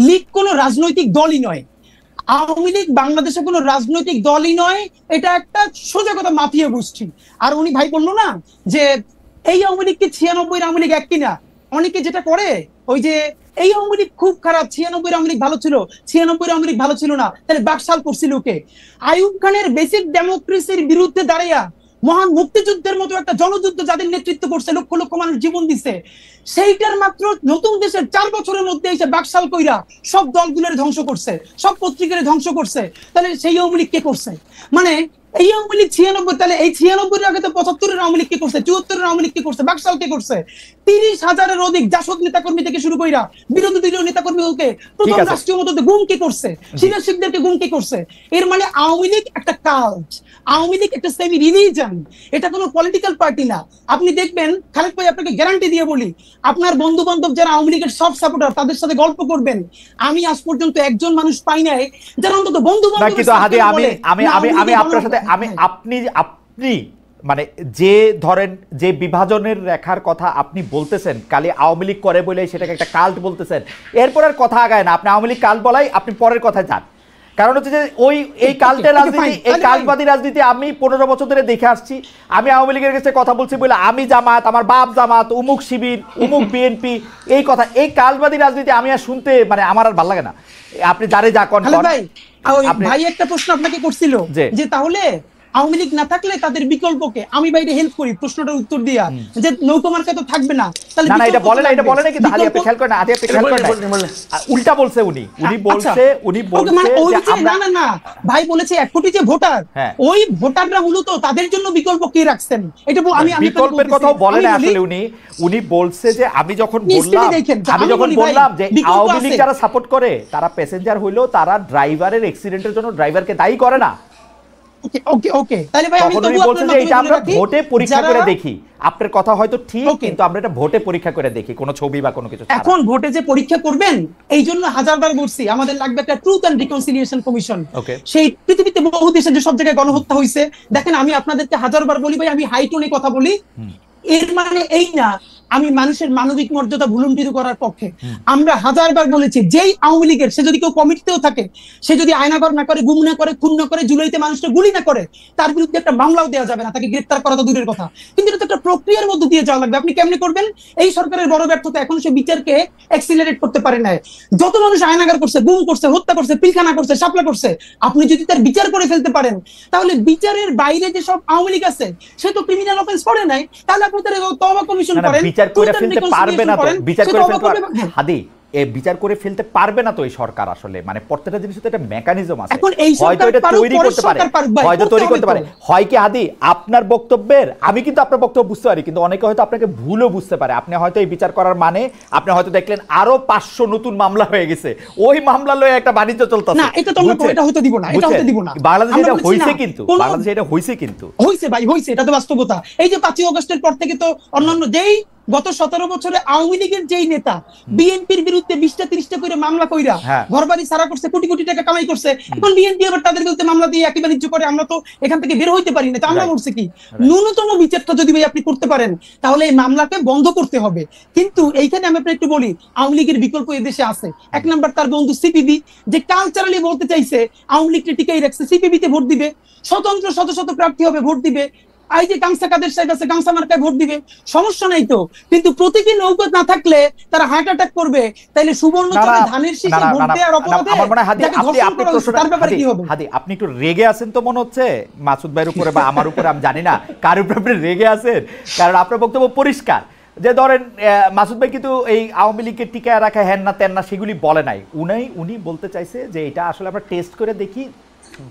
লীগ কোনো রাজনৈতিক দলই নয়, আওয়ামী লীগ বাংলাদেশে কোনো রাজনৈতিক দলই নয়, এটা একটা সোজা কথা মাফিয়া গোষ্ঠী। আর উনি ভাই বললো না যে এই আওয়ামী লীগ কি 96 আওয়ামী লীগ এক কিনা, অনেকে যেটা করে ওই যে এই আওয়ামী লীগ খুব খারাপ, 96 আওয়ামী লীগ ভালো ছিল, 96 আওয়ামী লীগ ভালো ছিল না, তাহলে বাকশাল করছিল কে? আইয়ুব খানের বেসিক ডেমোক্রেসির বিরুদ্ধে দাঁড়াইয়া মহান মুক্তিযুদ্ধের মতো একটা জনযুদ্ধ যাদের নেতৃত্ব করছে, লক্ষ লক্ষ মানুষ জীবন দিচ্ছে, সেইটার মাত্র নতুন দেশের 4 বছরের মধ্যে এসে বাকশাল কইরা সব দলগুলোর ধ্বংস করছে, সব পত্রিকার ধ্বংস করছে। তাহলে সেই আওয়ামী লীগ কে করছে? মানে এই আওয়ামী লীগ 96, তাহলে এই 96 আগে তো 75 আওয়ামী লীগ কে করছে, 74 আওয়ামী লীগ কে করছে, বাকশাল কে করছে? 30,000-এর অধিক জাসদ নেতাকর্মী থেকে শুরু কইরা বিরোধী দলীয় নেতাকর্মীকে প্রথম রাষ্ট্রীয় মদতে গুম কে করছে, সিনিয়র শিক্ষকদেরকে গুম কে করছে? এর মানে আওয়ামী লীগ একটা কাল্ট, আওয়ামী লীগ একটা সেমি রিলিজিয়ন, এটা কোনো পলিটিক্যাল পার্টি না। আপনি দেখবেন খালেদ ভাই, আপনাকে গ্যারান্টি দিয়ে বলি, আপনার বন্ধু বান্ধব যারা আওয়ামী লীগের সব সাপোর্টার তাদের সাথে গল্প করবেন, আমি আজ পর্যন্ত একজন মানুষ পাই নাই যারা অন্তত বন্ধু বান্ধব। কিন্তু আমি আপনার সাথে আপনি মানে যে ধরেন যে বিভাজনের রেখার কথা আপনি বলতেছেন, কালি আওয়ামী লীগ করে বলে সেটাকে একটা কাল্ট বলতেছেন, এরপর আর কথা আগায় না। আপনি আওয়ামী লীগ কাল্ট বলাই, আপনি পরের কথায় যান। কারণ হচ্ছে যে এই কাল্টের রাজনীতি, এই কাল্টবাদী রাজনীতি আমি 15 বছর ধরে দেখে আসছি। আমি আওয়ামী লীগের কাছে কথা বলছি বলে আমি জামাত, আমার বাপ জামাত, উমুক শিবির, উমুক বিএনপি, এই কথা, এই কাল্টবাদী রাজনীতি আমি আর শুনতে মানে আমার আর ভালো লাগে না। আপনি যারে যা কোন ভাই একটা প্রশ্ন আপনাকে করছিল যে তাহলে আওয়ামী লীগ না থাকলে তাদের বিকল্পকে, আমি বাইরে হেল্প করি প্রশ্নটার উত্তর দিয়া, যে নৌকা মার্কা তো থাকবে না, তাহলে না এটা বলে না, এটা বলে না, কিন্তু আদি আপনি খেয়াল করেন, আদি আপনি খেয়াল করেন উল্টা বলছে উনি বলছে না ভাই বলেছে 1 কোটি যে ভোটার, ওই ভোটাররা মূলত তাদের জন্য বিকল্প কি রাখছেন, এটা আমি বিকল্পের কথাও বলে না আসলে। উনি বলছে যে আমি যখন বললাম যে আওয়ামী লীগ যারা সাপোর্ট করে তারা প্যাসেঞ্জার হইলো, তারা ড্রাইভারের অ্যাক্সিডেন্টের জন্য ড্রাইভারকে দায়ী করে না। তাহলে ভাই আমি তখন বলছেন যে এটা আমরা ভোটে পরীক্ষা করে দেখি। আপনার কথা হয়তো ঠিক, কিন্তু আমরা এটা ভোটে পরীক্ষা করে দেখি, কোনো ছবি বা কোনো কিছু। এখন ভোটে যে পরীক্ষা করবেন, এই জন্য হাজারবার বলছি আমাদের লাগবে একটা ট্রুথ এন্ড রিকনসিলিয়েশন কমিশন। সেই পৃথিবীতে বহু দেশে যে সব জায়গায় গণহত্যা হয়েছে, দেখেন আমি আপনাদেরকে হাজারবার বলি ভাই, আমি হাই টোনে কথা বলি, এর মানে এই না আমি মানুষের মানবিক মর্যাদা ভুলুণ্ঠিত করার পক্ষে। আমরা হাজারবার বলেছি, যেই আওয়ামী লীগের সে যদি কেউ কমিটিতেও থাকে, সে যদি আয়নাঘর না করে, গুম না করে, খুন না করে, জুলাইতে মানুষকে গুলি না করে, তার বিরুদ্ধে একটা মামলাও দেওয়া যাবে না, তাকে গ্রেফতার করা তো দূরের কথা। কিন্তু এটা তো একটা প্রক্রিয়ার মধ্যে দিয়ে যাওয়া লাগবে। আপনি কেমনে করবেন? এই সরকারের বড় ব্যর্থতা, এখন সে বিচারকে অ্যাক্সিলারেট করতে পারে না। যত মানুষ আয়নাঘর করছে, গুম করছে, হত্যা করছে, পিলখানা করছে, শাপলা করছে, আপনি যদি তার বিচার করে ফেলতে পারেন, তাহলে বিচারের বাইরে যে সব আওয়ামী লীগ আছে সে তো ক্রিমিনাল অফেন্স করে নাই, তাহলে আপনি তার তওবা কমিশন করেন। বিচার করে ফেলতে পারবে না তো, বিচার করে ফেলতে হাদি বিচার করে ফেলতে পারবে না তো এই সরকার। আসলে মানে প্রত্যেকটা জিনিসের তো একটা মেকানিজম আছে, হয়তো এটা তৈরি করতে পারে, হয়তো তৈরি করতে পারে। হয় কি হাদি আপনার বক্তব্যের, আমি কিন্তু আপনার বক্তব্য বুঝতে পারি, কিন্তু অনেকে হয়তো আপনাকে ভুলও বুঝতে পারে। আপনি হয়তো এই বিচার করার মানে আপনি হয়তো দেখলেন আরো 500 নতুন মামলা হয়ে গেছে, ওই মামলা লয়ে একটা বাণিজ্য চলতেছে। না এটা তো আমরা এটা হতে দিব না, এটা হতে দিব না। বাংলাদেশে এটা হইছে, কিন্তু বাংলাদেশে এটা হইছে, কিন্তু হইছে ভাই, হইছে, এটা তো বাস্তবতা। এই যে 5ই আগস্টের পর থেকে তো অন্যান্য যেই গত 17 বছরে আওয়ামী লীগের যেই নেতা বিএনপির বিরুদ্ধে 20টা 30টা করে মামলা কইরা ঘরবাড়ি সারা করছে, কোটি কোটি টাকা কামাই করছে, এখন বিএনপি আবার তাদের বিরুদ্ধে মামলা দিয়ে একই বাণিজ্য করে, আমরা তো এখান থেকে বের হইতে পারি না। তো আমরা বলছি কি, ন্যূনতম বিচারটা যদি ভাই আপনি করতে পারেন, তাহলে এই মামলাকে বন্ধ করতে হবে। কিন্তু এইখানে আমি আপনাকে একটু বলি, আওয়ামী লীগের বিকল্প এই দেশে আছে। 1 নাম্বার তার বন্ধু সিপিবি, যে কালচারালি বলতে চাইছে আওয়ামী লীগকে টিকাই রাখছে, সিপিবিতে ভোট দিবে, স্বতন্ত্র শত প্রার্থী হবে, ভোট দিবে। এই যে গামছা কাদের সাহেব আছে, গামছা মার্কায় ভোট দিবে, সমস্যা নাই তো। কিন্তু প্রতীকী নৌকা না থাকলে তারা হার্ট অ্যাটাক করবে, তাইলে সুবর্ণচরে ধানের শীষে ভোট দেওয়ার অপরাধে আমার মনে হয় হাদি আপনি একটু রেগে আছেন তো মনে হচ্ছে মাসুদ ভাইয়ের উপরে বা আমার উপরে, আমি জানি না কার উপরে আপনি রেগে আছেন। কারণ আপনার বক্তব্য পরিষ্কার যে ধরেন মাসুদ ভাই কিন্তু এই আওয়ামী লীগকে টিকায় রাখা হ্যান না তেন না সেগুলি বলে নাই। উনি বলতে চাইছে যে এটা আসলে আমরা টেস্ট করে দেখি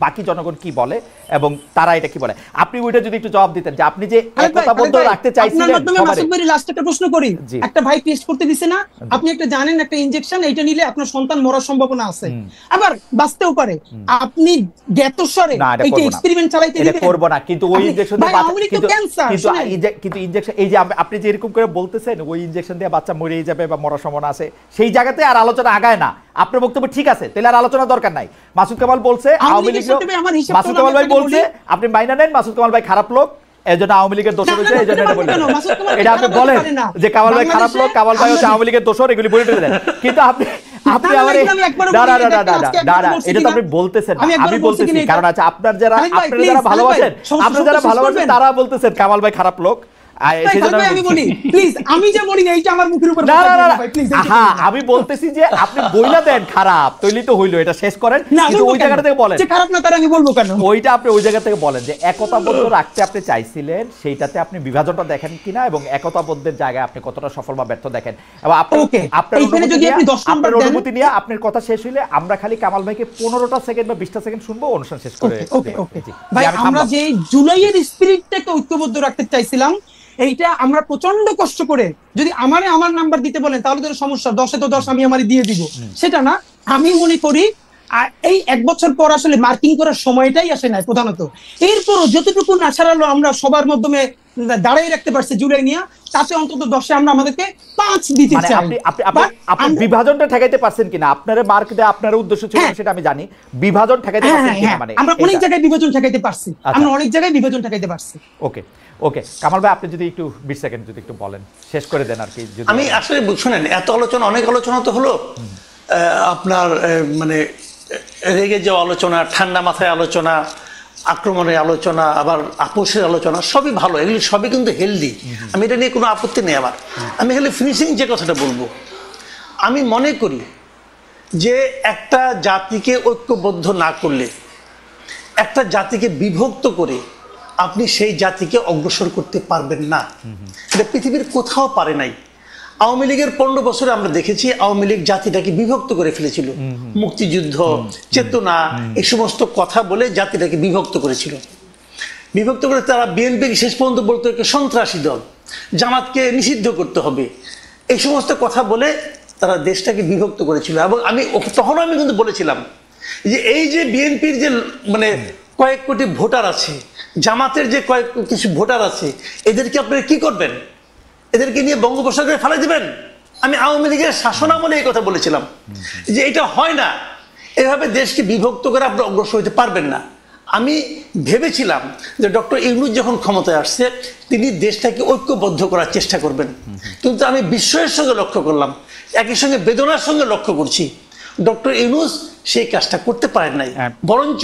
বাকি জনগণ কি বলে এবং তারা এটা কি বলে। আপনি ওইটা যদি একটু জবাব দিতেন যে আপনি যে একতাবদ্ধ রাখতে চাইছিলেন। মাসুদ ভাই লাস্ট একটা প্রশ্ন করি, একটা ভাই টেস্ট করতে দিছে না, আপনি একটা জানেন একটা ইনজেকশন এইটা নিলে আপনার সন্তান মরার সম্ভাবনা আছে, আবার বাঁচতেও পারে, আপনি জ্ঞাতস্বরে এইটা এক্সপেরিমেন্ট চালাইতে দিবেন? এটা করব না, কিন্তু ওই ইনজেকশন দিয়ে কিন্তু ইনজেকশন এই যে আপনি যে এরকম করে বলতেছেন ওই ইনজেকশন দিয়ে বাচ্চা মরেই যাবে বা মরার সম্ভাবনা আছে, সেই জায়গাতে আর আলোচনা আগায় না। আপনার বক্তব্য ঠিক আছে, তাহলে আর আলোচনা দরকার নাই। মাসুদ কামাল বলছে আওয়ামী লীগ, মাসুদ কামাল ভাই বলছে আপনি মাইনা নেন মাসুদ কামাল ভাই খারাপ লোক, এজন্য আওয়ামী লীগের দোষর হয়েছে, এজন্য এটা বলেন। এটা আপনি বলেন যে কামাল ভাই খারাপ লোক, কামাল ভাই হচ্ছে আওয়ামী লীগের দোষর, এগুলি বলে দেন। কিন্তু আপনি আমার এটা তো আপনি বলতেছেন না, আমি বলতেছি কারণ আছে আপনারা যারা ভালোবাসেন, আপনারা যারা ভালোবাসেন তারা বলতেছেন কামাল ভাই খারাপ লোক। আমি বলতেছি যে আপনি বইলা দেন খারাপ, তৈলি তো হইলো, এটা শেষ করেন, কিন্তু ওই জায়গা থেকে বলেন খারাপ না, তার আমি বলবো কেন? ওইটা আপনি ওই জায়গা থেকে বলেন যে একতাবদ্ধ রাখতে আপনি চাইছিলেন, সেইটাতে আপনি বিভাজনটা দেখেন কিনা এবং একতাবদ্ধের জায়গায় আপনি কতটা সফল বা ব্যর্থ দেখেন। এবং আপনার অনুমতি নিয়ে আপনার কথা শেষ হইলে আমরা খালি কামাল ভাইকে 15টা সেকেন্ড বা 20টা সেকেন্ড শুনবো, অনুষ্ঠান শেষ করে। ভাই, আমরা যে জুলাইয়ের স্পিরিটটাকে ঐক্যবদ্ধ রাখতে চাইছিলাম, এইটা আমরা প্রচন্ড কষ্ট করে, যদি আমার নাম্বার দিতে বলেন তাহলে তো সমস্যা, 10-এ তো 10 আমি আমারই দিয়ে দিব, সেটা না। আমি মনে করি এই 1 বছর পর আসলে মার্কিং করার সময়টাই আসে নাই প্রধানত। এরপরও যতটুকু না ছাড়ালো আমরা সবার মাধ্যমে দাঁড়াই রাখতে পারছি জুলাই নিয়ে, তাতে অন্তত 10-এ আমরা আমাদেরকে 5 দিতে চাই। আপনি বিভাজনটা ঠেকাইতে পারছেন কিনা, আপনারে মার্ক দেয়া আপনার উদ্দেশ্য ছিল সেটা আমি জানি, বিভাজন ঠেকাইতে পারছেন কিনা? মানে আমরা অনেক জায়গায় বিভাজন ঠেকাইতে পারছি, আমরা অনেক জায়গায় বিভাজন ঠেকাইতে পারছি। ওকে ওকে, কামাল ভাই আপনি যদি একটু 20 সেকেন্ড যদি একটু বলেন, শেষ করে দেন আর কি। আমি আসলে শুনেন, এত আলোচনা, অনেক আলোচনা তো হলো, আপনার মানে রেগে যাওয়া আলোচনা, ঠান্ডা মাথায় আলোচনা, আক্রমণের আলোচনা, আবার আপোষের আলোচনা, সবই ভালো, এগুলি সবই কিন্তু হেলদি, আমি এটা নিয়ে কোনো আপত্তি নেই আমার। আমি খালি ফিনিশিং যে কথাটা বলবো, আমি মনে করি যে একটা জাতিকে ঐক্যবদ্ধ না করলে, একটা জাতিকে বিভক্ত করে আপনি সেই জাতিকে অগ্রসর করতে পারবেন না। এটা পৃথিবীর কোথাও পারে নাই। আওয়ামী লীগের 15 বছরে আমরা দেখেছি আওয়ামী লীগ জাতিটাকে বিভক্ত করে ফেলেছিল, মুক্তিযুদ্ধ, চেতনা, এই সমস্ত কথা বলে জাতিটাকে বিভক্ত করেছিল। বিভক্ত করে তারা বিএনপিকে শেষ পর্যন্ত বলতো একটা সন্ত্রাসী দল, জামাতকে নিষিদ্ধ করতে হবে, এই সমস্ত কথা বলে তারা দেশটাকে বিভক্ত করেছিল। এবং তখন আমি কিন্তু বলেছিলাম যে এই যে বিএনপির যে মানে কয়েক কোটি ভোটার আছে, জামাতের যে কিছু ভোটার আছে, এদেরকে আপনারা কি করবেন? এদেরকে নিয়ে বঙ্গোপসাগরে ফেলে দিবেন? আমি আওয়ামী লীগের শাসন আমলে এই কথা বলেছিলাম যে এটা হয় না, এভাবে দেশকে বিভক্ত করে আপনি অগ্রসর হতে পারবেন না। আমি ভেবেছিলাম যে ডক্টর ইউনূস যখন ক্ষমতায় আসছে তিনি দেশটাকে ঐক্যবদ্ধ করার চেষ্টা করবেন, কিন্তু আমি বিস্ময়ের সঙ্গে লক্ষ্য করলাম, একই সঙ্গে বেদনার সঙ্গে লক্ষ্য করছি, ডক্টর ইউনূস সেই কাজটা করতে পারেন নাই। বরঞ্চ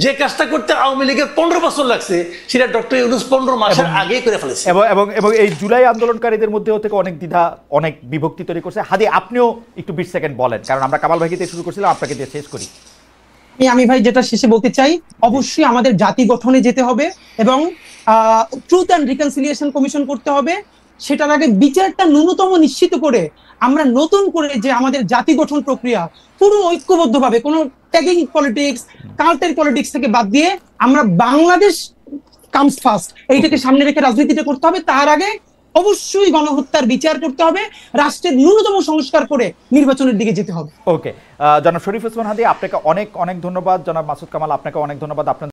যে কাজটা করতে আওয়ামী লীগের 15 বছর লাগছে, সেটা ডক্টর ইউনূস 15 মাসের আগেই করে ফেলেছে। এবং এই জুলাই আন্দোলনকারীদের মধ্যেও থেকে অনেক দ্বিধা, অনেক বিভক্তি তৈরি করছে। হাদি, আপনিও একটু 20 সেকেন্ড বলেন, কারণ আমরা কামাল ভাইকে দিয়ে শুরু করছিলাম, আপনাকে দিয়ে শেষ করি। আমি ভাই যেটা শেষে বলতে চাই, অবশ্যই আমাদের জাতি গঠনে যেতে হবে এবং ট্রুথ অ্যান্ড রিকনসিলিয়েশন কমিশন করতে হবে। সেটার আগে বিচারটা ন্যূনতম নিশ্চিত করে আমরা নতুন করে যে আমাদের জাতি গঠন প্রক্রিয়া পুরো ঐক্যবদ্ধভাবে, কোনো ট্যাগিং পলিটিক্স, কাল্টের পলিটিক্স থেকে বাদ দিয়ে আমরা বাংলাদেশ কামস ফার্স্ট এইটাকে সামনে রেখে রাজনীতিটা করতে হবে। তার আগে অবশ্যই গণহত্যার বিচার করতে হবে, রাষ্ট্রের ন্যূনতম সংস্কার করে নির্বাচনের দিকে যেতে হবে। ওকে, জনাব শরীফ ওসমান হাদি আপনাকে অনেক অনেক ধন্যবাদ, জনাব মাসুদ কামাল আপনাকে অনেক ধন্যবাদ। আপনার